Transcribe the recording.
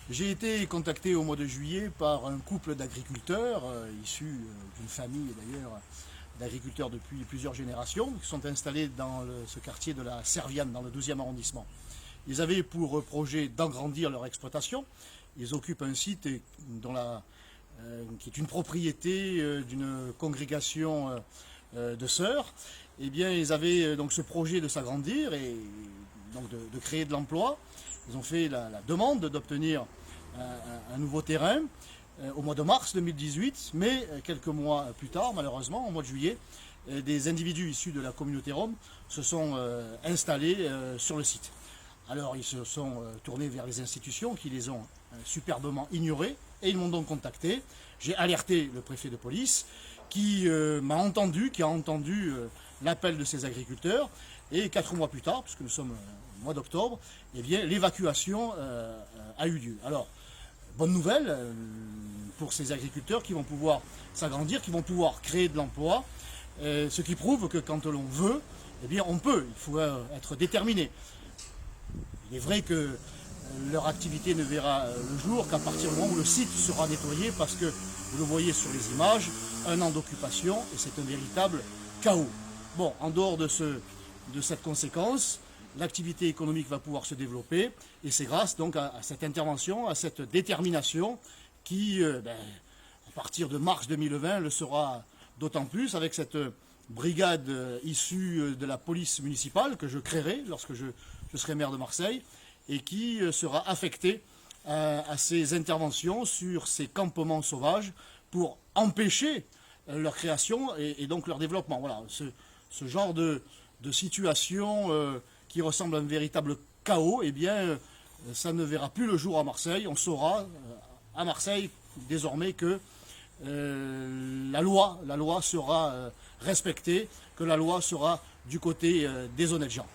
J'ai été contacté au mois de juillet par un couple d'agriculteurs, issus d'une famille d'ailleurs d'agriculteurs depuis plusieurs générations, qui sont installés dans ce quartier de la Serviane, dans le 12e arrondissement. Ils avaient pour projet d'agrandir leur exploitation. Ils occupent un site qui est une propriété d'une congrégation de sœurs. Eh bien, ils avaient donc ce projet de s'agrandir et donc de créer de l'emploi. Ils ont fait la demande d'obtenir un nouveau terrain au mois de mars 2018, mais quelques mois plus tard, malheureusement, au mois de juillet, des individus issus de la communauté rom se sont installés sur le site. Alors ils se sont tournés vers les institutions qui les ont superbement ignorés et ils m'ont donc contacté. J'ai alerté le préfet de police qui m'a entendu, qui a entendu l'appel de ces agriculteurs et 4 mois plus tard, puisque nous sommes au mois d'octobre, eh bien l'évacuation a eu lieu. Alors, bonne nouvelle pour ces agriculteurs qui vont pouvoir s'agrandir, qui vont pouvoir créer de l'emploi, ce qui prouve que quand l'on veut, eh bien on peut, il faut être déterminé. Il est vrai que leur activité ne verra le jour qu'à partir du moment où le site sera nettoyé parce que, vous le voyez sur les images, 1 an d'occupation et c'est un véritable chaos. Bon, en dehors de cette conséquence, l'activité économique va pouvoir se développer et c'est grâce donc à cette intervention, à cette détermination qui, à partir de mars 2020, le sera d'autant plus avec cette brigade issue de la police municipale que je créerai lorsque je serai maire de Marseille et qui sera affectée à ces interventions sur ces campements sauvages pour empêcher leur création et donc leur développement. Voilà, ce genre de situation qui ressemble à un véritable chaos, eh bien, ça ne verra plus le jour à Marseille. On saura à Marseille désormais que la loi sera respectée, que la loi sera du côté des honnêtes gens.